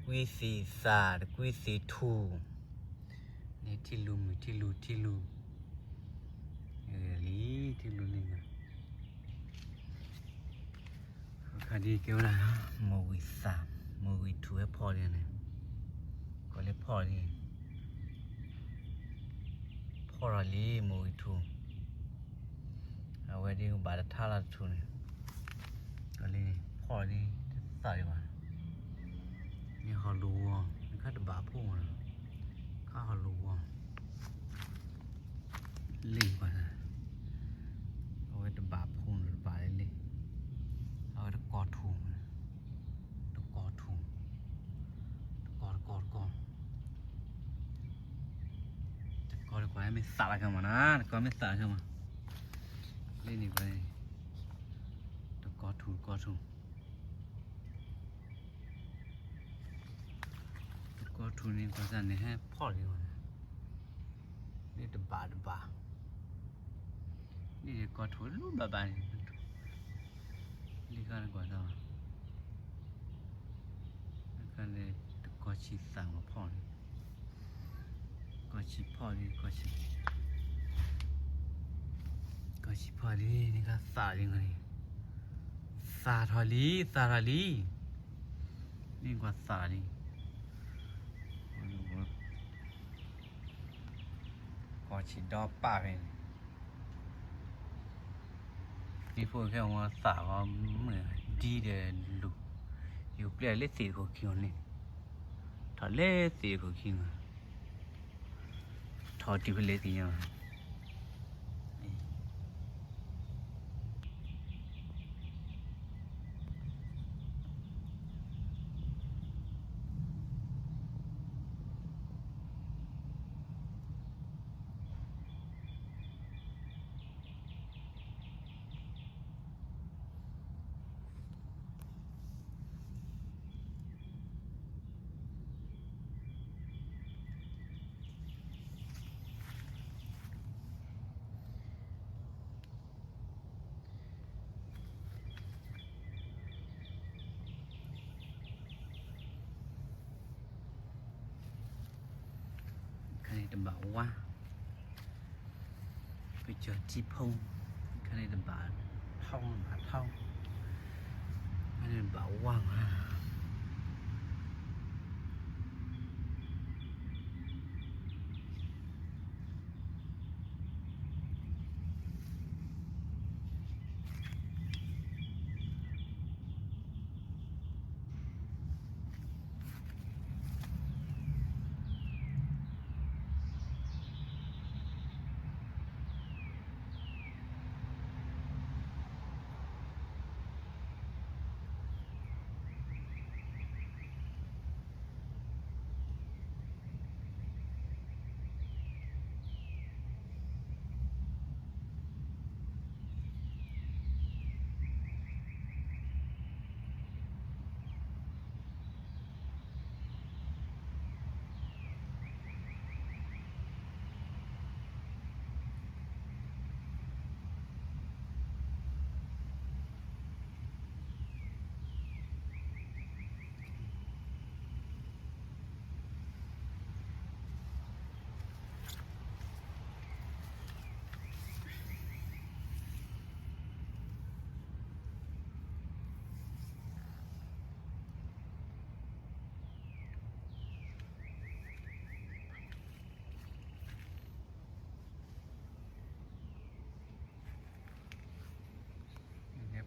quy xì xà quy xì thù nè thi lùm thi lù lý thi lù này mà khá đi kêu là màu quy xà màu quy thù ấy phò đi này có lấy phò đi phò là lý màu quy thùเอาไว้ดีบาดท่าละทุนก็เลยพอดีใส่มานี่เขารู้อ่ะนี่ข้าจะบาพุ่งนะข้าเขารู้อ่ะลิงก่อนนะเอาไว้จะบาพุ่งหรือบาได้เลยเอาไว้จะกอดถุงจะกอดถุงกอดจะกอดกว่าให้ไม่สาดกันมานะก็ไม่สาดกันมาเล่นอีกไปจะกอดถุงก็ทุนนี้ก็จะเนี่ยให้พ่อเลยนะนี่ดับบานี่ก็ทุนรู้บ้านี่ก็เลยกว่าจะนี่ก็เลยก็ชีสั่งมาพ่อก็ชีพ่อนี่ก็ชีพ่อนี่นี่ก็สายังไงสาทอลีนี่ก็สาดิก็ฉีดดอกปากเองนี่พูดแค่ว่าสาวเหมือนดีเด่นลูกอยู่เปลี่ยนเล็กสีก็คิวนี่ถอดเล็กสีก็คิวถอดที่เป็นเล็กสีอ่ะnày đảm bảo quá bây giờ chip hông cái này đảm bảo thông cái này đảm bảo quang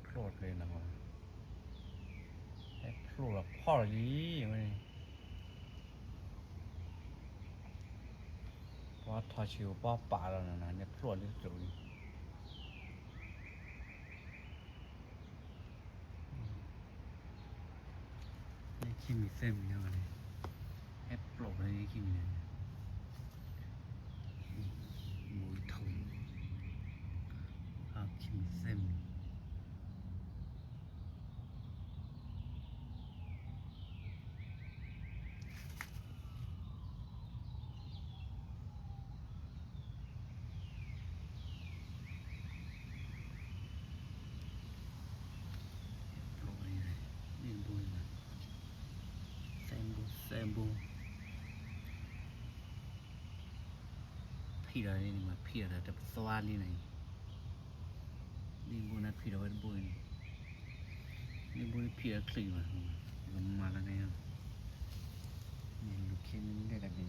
โปรดเลยนะมันโปรดแบบพ่อดีมันเพราะทอชิวป้อป่าแล้วนะเนี่ยโปรดที่สุดนี่คิมิเซมเนี่ยมันให้โปรดเลยนี่คิมิเนี่ยหมูทงคิมิเซม บูพี่เราเนี่ยมาพี่เราจะสวาลีไหนนี่บูนัดพี่เราไว้บูนี่บูนี่พี่เราคลีมามันมาแล้วไงนี่ลูกชิ้นได้แต่เป็น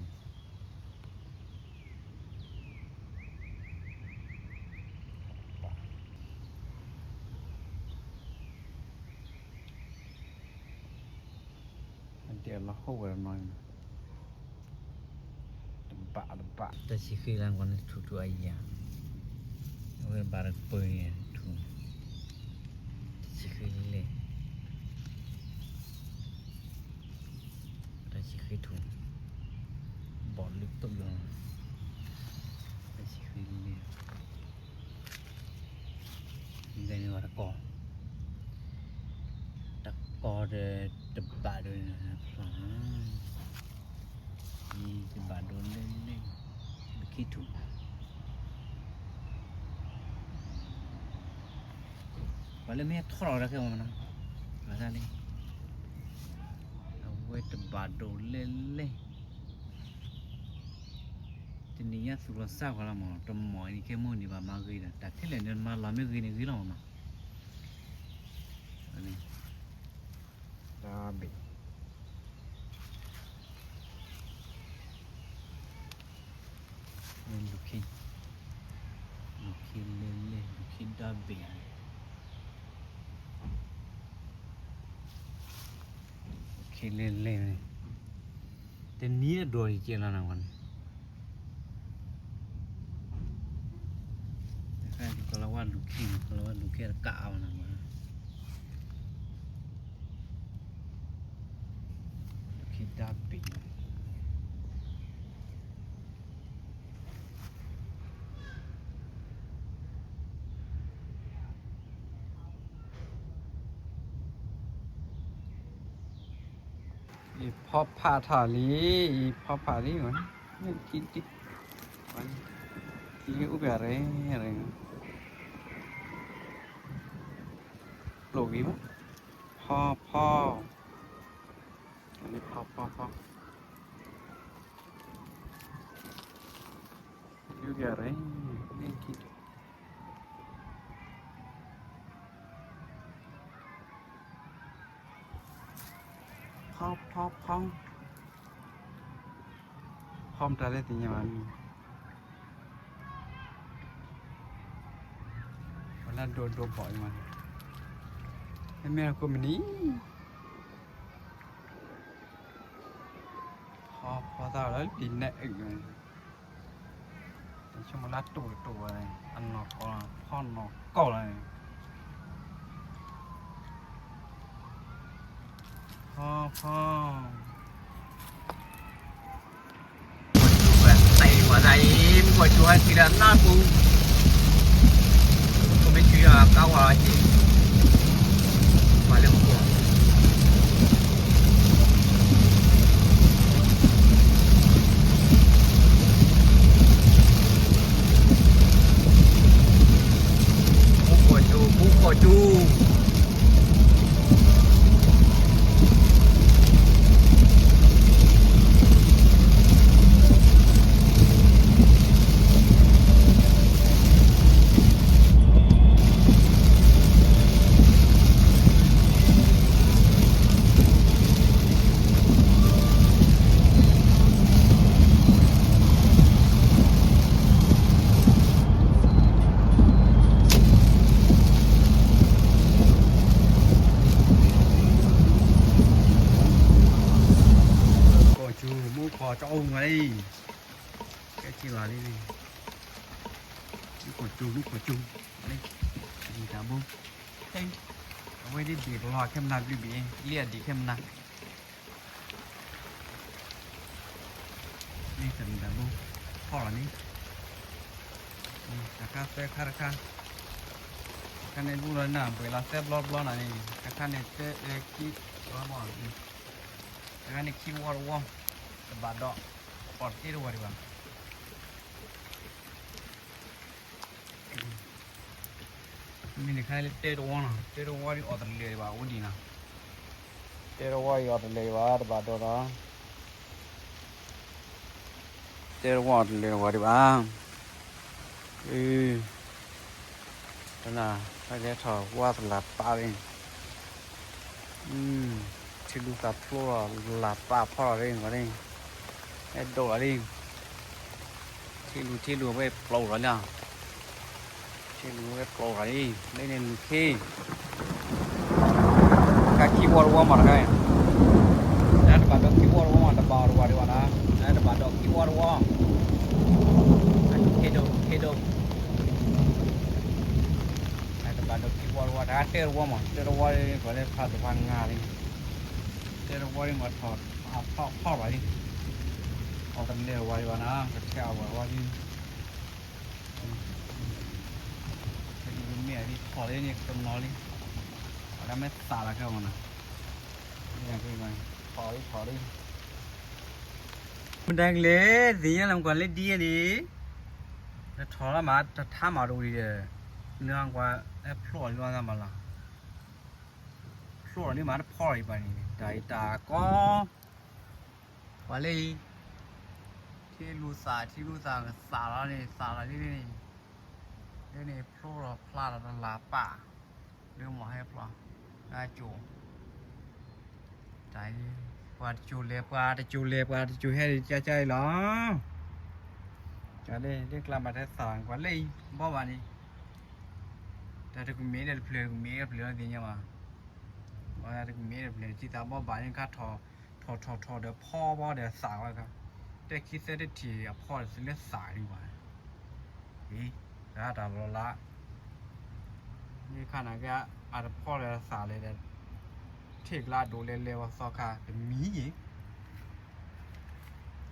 เดี๋ยวเราเข้าไปหน่อยบะแต่สิคือรางวัลถูกๆไอ้ยาเอาไว้บาร์เปย์ถูกสิคือเลยแต่สิคือถูกบอลลึกตกลงแต่สิคือเลยนี่ไงนี่ว่าตะกอเดตบะด้วยนะครับนี่ตบะโดนเล่นไม่คิดถูกวันนี้แม่ทอดอะไรกันมานะมาซะเลยเอาไว้ตบะโดนเล่นทีนี้ยสุรศักดิ์เรามาตมอยนี่แค่มื้อนี่ว่ามากินแต่ที่เหลือเนี่ยมาเราไม่กินนี่กินหรอกนะอันนี้ดาบิลูกชิ้นเล่นลูกชิ้นดาบิลูกชิ้นเล่นแต่นี้โดนเจริญนะวันแต่ใครที่ก็ละว่าลูกชิ้นก็ละว่าลูกแค่กะเอานะมาลูกชิ้นดาบิพอผ่าถาลีพอผ่าลีมันนี่กินมันกินอุบอะไรโลกีมั้งพ่ออันนี้พ่ออุบอะไรนี่กินพร้อมตาเลยทีนี้มันวันนั้นโดนบ่อยมันให้แม่ก็มันนี้พอตาแล้วปีนแน่อึเลยช่วงมาลัดตัวอะไรอันนอกก็พ่อนอกก็อะไรพ่อไอ้หัวใจมันก็ช่วยทีละหน้าปูก็ไม่ช่วยก้าวอะไรมาเรื่องตัวบุกโกจูcho ông ở đây cái chi vào đây lúc của chung đây gì cả bông đây ở đây bị lò kem nạc bị liệt đi kem nạc đây cần cả bông họ là đi cả xe khá cái này bu lớn nào bởi là xe lo này cái này xe kia lo mỏ cái này kia warm bát đỏ bọt cái đồ đi bạn mình khai lên tê đồ đi ở tận lề vào ổn đi nào tê đồ ở tận lề vào bát đỏ đó เจอวอดเลยว่าดีบ้างตอนน่ะไปเดี๋ยวถอดว่าสลับปลาเองที่ดูสับพลัวหลับปลาพ่อเองว่าเองไอ้โดดเองที่ดูไปปลูกแล้วเนี่ยที่ดูไปปลูกอะไรได้เนี่ยลูกขี้กาขี้วัววัวมาแล้วไงนั่นบ้านดอกขี้วัววัวมาตะบาววัวดีกว่านะนั่นบ้านดอกขี้วัววัวเคโดนั่นบ้านดอกขี้วัววัวนะเตอร์วัวมาเตอร์วัวนี่ก็เลยพาตัวพังงาเลยเตอร์วัวนี่มาถอดพ่อไว้เอาตำเนียวไว้วะนะกระเช้าไว้ว่านี่เมียที่ถอดเลยนี่ตรงน้อยเลยแล้วไม่สาละเข้ามานะนี่คือไงถอดเลยมันแดงเลยดีนะลำก่อนเล่นดีดิแต่ถอดแล้วมาจะท่ามาดูดิเรื่องว่าไอ้พลอยล้วนทำมาละพลอยนี่มาพ่อยไปนี่แต่ตาก็ว่าเลยที่ลูซาสาแล้วนี่สาแล้วนี่พลอยพลาดแล้วลาป่าเรื่องหมอให้พลอยได้จูใจกว่าจูเล็บกว่าจูให้ใจหรอจะได้เรียกลำบากแต่สางกว่าเลยบ่วันนี้แต่ถ้าคุณมีเด็ดเพลิงมีเพลิงดีเนี่ยมาว่าถ้าคุณมีเด็ดเพลิงที่ตาบ่บานยังค่าทอเดี๋ยวพ่อบ่เดี๋ยวสางไว้ครับแต่คิดเสียได้ทีพ่อจะเลือกสายดีกว่าแล้วแต่เราละนี่ขนาดก็อาจจะพ่อเลยสายเลยแต่เทกลาดูเร็วๆซอคาเป็นมีอีก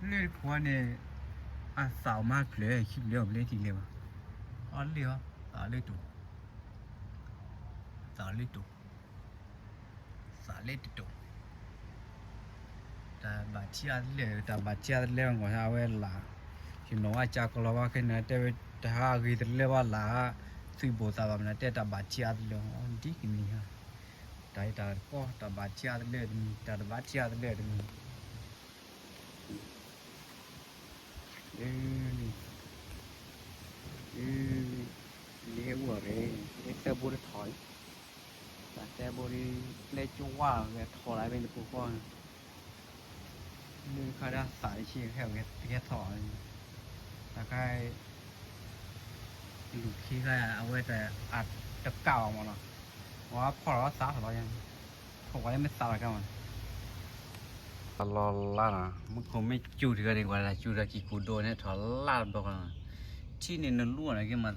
เรื่องพวกนี้สาวมากเลยคิดเร็วเลยทีเร็วเร็วสาวเลยตู่แต่บาดเจ็บเลยก็หาเวลาที่น้องอาจจะก็รู้ว่าแค่นั้นแต่หาคือเรื่องว่าลาซื้อโบสถ์แบบนั้นแต่บาดเจ็บเลยดีกินนี่ฮะแต่ก็แต่บาดเจ็บเลยเลี้ยวัวเลยเลี้ยแต่บุรีถอยแต่บุรีเลี้ยจั่วเลยถอยไปในปุ๊บก็นี่เขาได้สายชีแค่แค่ถอยแต่ใครลูกขี้ก็เอาไว้แต่อัดจะเก่ามาเนาะว่าพอเราสาวเรายังผมว่ายังไม่สาวกันมันรอล่านะมันคงไม่จูดกันดีกว่าจูดกี่กูโดนเนี่ยถอดล่าบอกกันที่นี่นั่นล้วนอะไรกันมา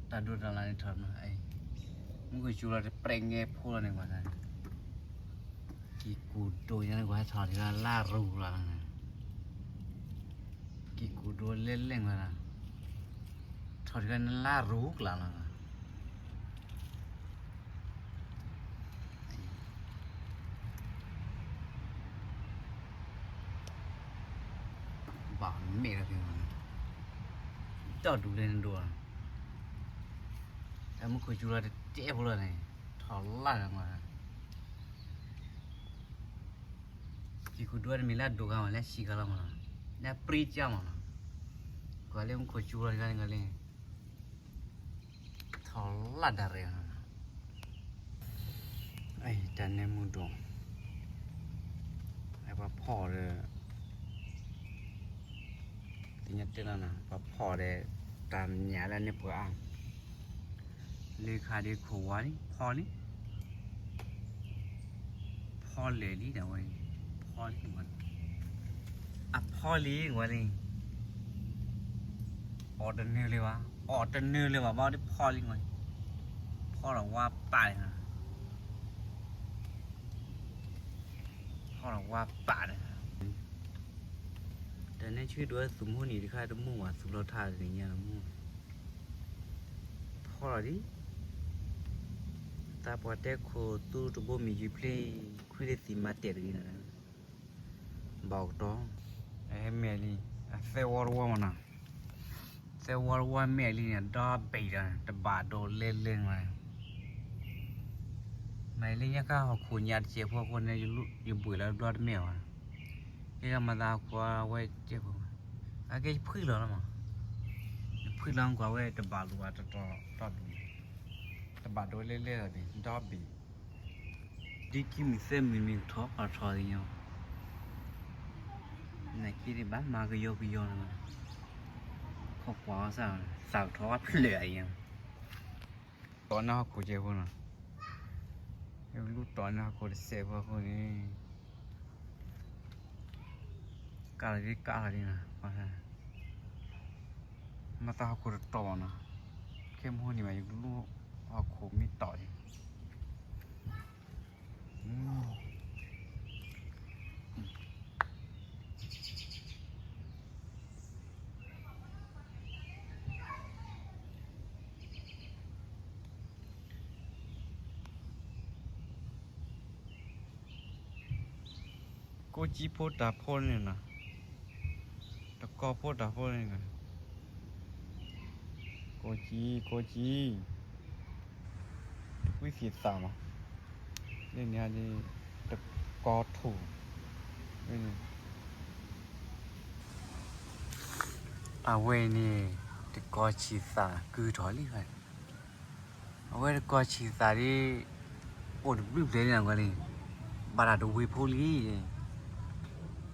ตาดูตาลายถอดมาไอ้มึงก็จูดอะไรเปร่งเงี้ยพูดอะไรกว่านั้นกี่กูโดนยังไงกว่าถอดที่ล่ารูละกี่กูโดนเล่นๆมานะถอดกันล่ารูกละนะบ้าไม่ละพี่มันจอดดูเล่นดูแต่มึงคุยจูอะไรเจ๊พูดอะไรถอดล่ากันมากี่กูดูอะไรมีลาดูกันมาแล้วชีกันละมาแล้วปรีจ้ามาก็เลยมึงคุยจูอะไรกันเลยถอดล่าดอะไรไอ้แต่เนี่ยมึงดูไอ้ป้าพ่อเลยที่นี่เจ้าน่ะป้าพ่อเลยตามหยาแล้วเนี่ยเพื่ออ่างเลขาเด็กขัวนี่พ่อเลยนี่เดี๋ยวไว้พ่อนี่มันพ่อเลยวันนี้ออดเนื้อเลยวะบ้าที่พ่อเลยวันพ่อเราว่าป่าเลยนะแต่ในชื่อด้วยสมมุตินี่ที่ค่ายต้องมุ่งว่าสุรธาตุอย่างเงี้ยมุ่งพ่อเราดิตาปอดแต่โคตู้ตัวบ่มีอยู่เพลย์คุยได้สิมาเตะดีนะบอกต้องไอ้เมลี่เซวอร์วัวมันนะเซวอร์วัวเมลี่เนี่ยดอไปแล้วแต่บาดโดนเล่นมาไม่เล่นยังก็ขูญาติเจ็บพวกคนเนี่ยอยู่บุยแล้วดอดแมวที่ธรรมดากว่าไว้เจ็บ à cái phơi rồi mà phơi làm quá vậy tập bà lúa tập bị tập bà đôi lê là bị đó bị đi kiếm mình xem mình thoát ở thôi nhau này kia thì bán mà cái vô này không quá sao sao thoát lệ nhau tao nó cũng chơi không à lúc tao nó cũng sẽ không đi cả đi nè mà tao cũng tao nè cái món này mà lúc họ cũng mi tỏi cô chỉ phốt đạp phốt này nè tao có phốt đạp phốt này nè cô chỉ quý sĩ sao mà nên nhà đi tao có thủ à quên nè tao có chỉ sao cứ thổi đi vậy à quên có chỉ sao đi ổn được đấy là cái này bà đã đủ với poli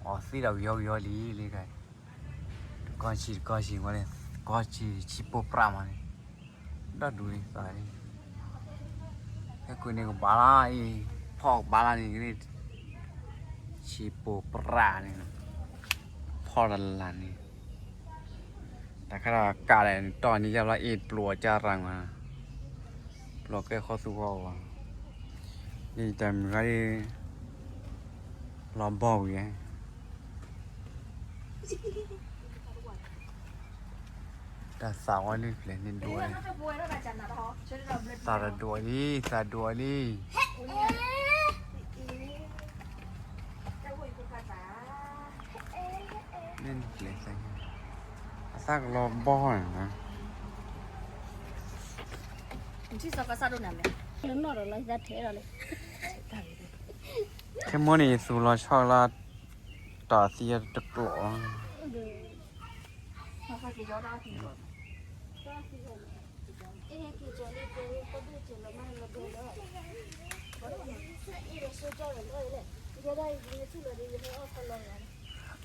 ở xí đầu yo li cái có chỉ cái này có chỉ bộ pram này đã đủ đi sai cái này có bà la ấy phò bà la này cái chỉ bộ pram này phò là nàyแต่ขณะกาเลยตอนนี้จะละเอียดปลัวจารังมาปลัวแค่ข้อสู้เขานี่แต่มันก็ได้ลองบอกอย่าง đã sao anh lên lên nên đuổi sao là đuổi đi nên lên sang sao lo bo hả chứ sao có sao đâu nè lớn nó rồi lấy ra thế rồi cái món này số lo cho là tỏ xia trực lộ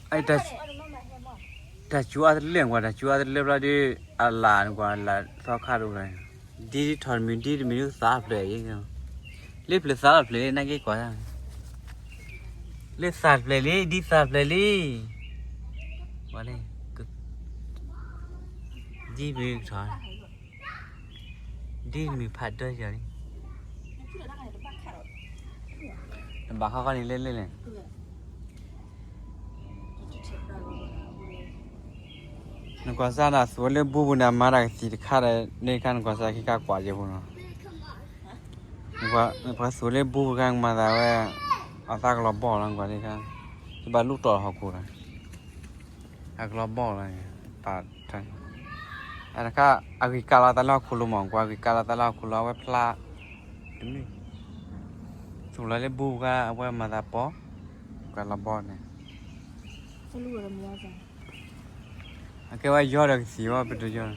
ai ta chúa liền qua ta chúa liền ra đi là qua là sao khá được rồi đi thằng mình đi mình sao về vậy không liếp là sao về này cái quả liếp sao về đi sao về đi qua đây đi mình thôi đi mình phải đợi giờ đi bà khó đi lên này nó có sao là số lượng bù bù mà là chỉ khá là nên căn có sao khi các quả gì không nó có số lượng bù gang mà là về ở ta có bỏ làm quả đi căn thì bà lúc tỏi họ cũ này có bỏ này ta thành anh cả cái cala ta lao khulu mỏng qua cái cala ta lao khulu với pla đúng đi số lượng bù ga với mà ta bỏ cái là bỏ này cái vai gió được xíu à bây giờ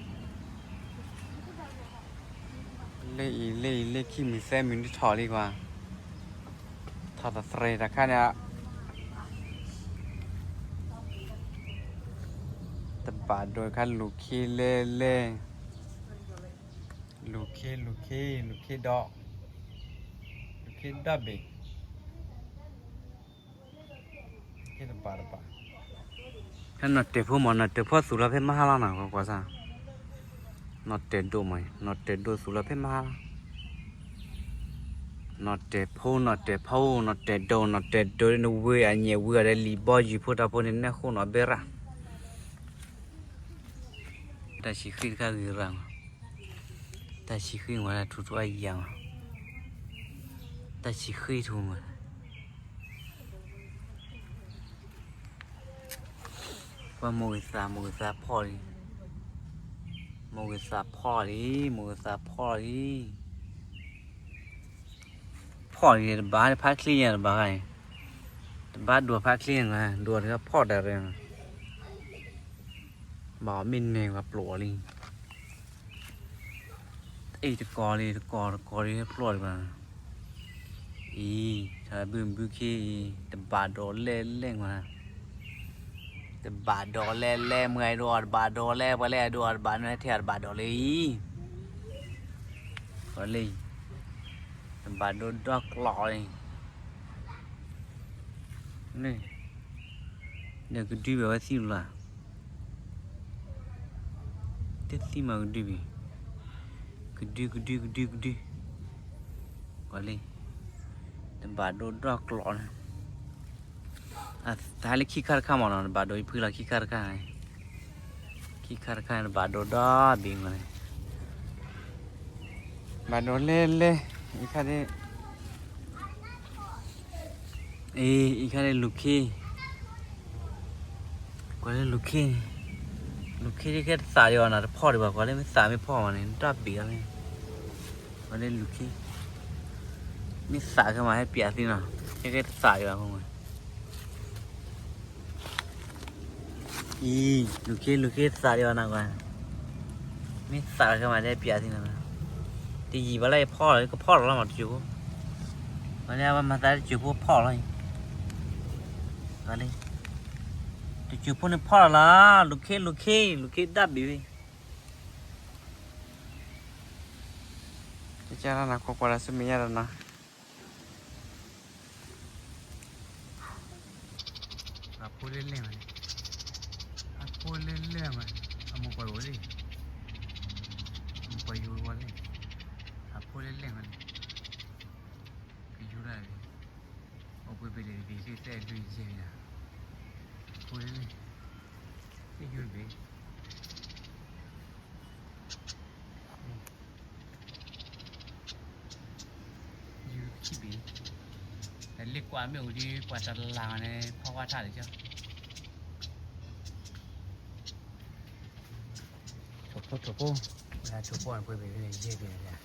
lấy khi mình xem mình đi thò đi qua thò thật sợi ra cái này tập bà đôi cái lục khi lê lục khi đỏ bể cái tập bà cái nó đẹp hơn mà nó đẹp hơn số là phép mahal là nào có sao nó đẹp đồ mày nó đẹp đồ số là phép mahal nó đẹp hơn nó đẹp đồ nó vui à nhiều vui ở đây lì bao gì phụ ta phụ nên nó không nó bé ra ta chỉ khi cái gì rằng ta chỉ khi ngoài là tụt ai giang ta chỉ khi thôi mà qua mồi xà phò đi mồi xà phò đi bán phát clean bà này bán đùa phát clean mà đùa thì phò đẹp rồi bỏ mình này và plổ đi ấy tụi cò đi plổ mà ý trời bưm khi tụi bà đổ lên mà tụi bà đổ lên 10 đô bà đổ lên bà lên đô bà nói thiệt bà đổ đi có đi tụi bà đổ đọc lọi này đừng cứ đi vào xin là tết xin mà đi về cứ đi có đi tụi bà đổ đọc lọi à thái lấy khí khát mà nó bà đôi phơi là khí khát cái bà đôi đó bị mà bà đôi lên ý khát đi ý khát đi lục khí có lên lục khí đi cái xả đi vào nào phò đi vào có lên mới xả mới phò mà này nó bịอะไรcó lên lục khí mới xả cái màให้เปียกสิเนาะcái xả đi vào không ý lục kia xả đi vào nào màไม่xả cái màให้เปียกสิเนาะthì gì vào đây phò rồi có phò rồi mà chịuวันนี้ว่ามาได้จุดพวกพ่อเลยอะไรจุดพวกนี้พ่อละลูกเคดับบีจะเจอแล้วนะก็กว่าจะมีอะไรนะพูดเล่นๆมันพูดเล่นๆมันเอามาปล่อยไว้ดิปล่อยอยู่วันนี้พูดเล่นๆมันโอ้ไปเลยดีที่แต่ดูเฉยๆนะพูดเลยที่อยู่ดีอยู่ขี้บีแต่เล็กกว่าไม่ดีกว่าจะลางเนี่ยเพราะว่าท่าหรือเจ้าโฉบเวลาโฉบไปเลยเย่ไปเลย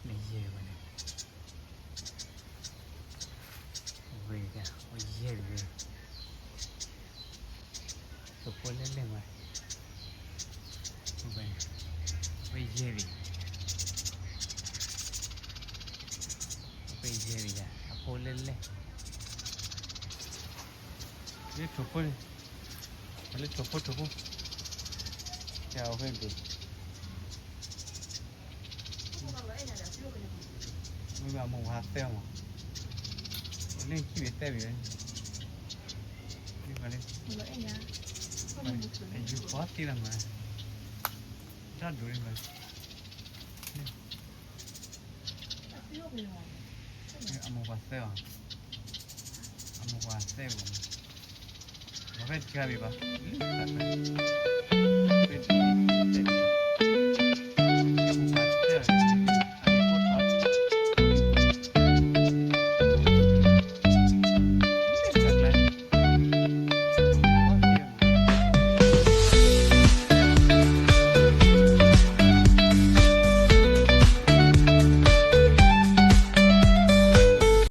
ไม่เย่ไปเลยvề kìa, ôi dê về tụi cô lên rồi ôi dê về kìa, cô lên lấy chụp cô đi lấy chụp cô chào về đi bây giờ mùng hạt teo mà lên khi biết tay bị lên đi vào lên anh chụp quá tí làm mà rất đủ lên rồi ăn một quả xeo ăn một quả xeo nó phải chơi bị bao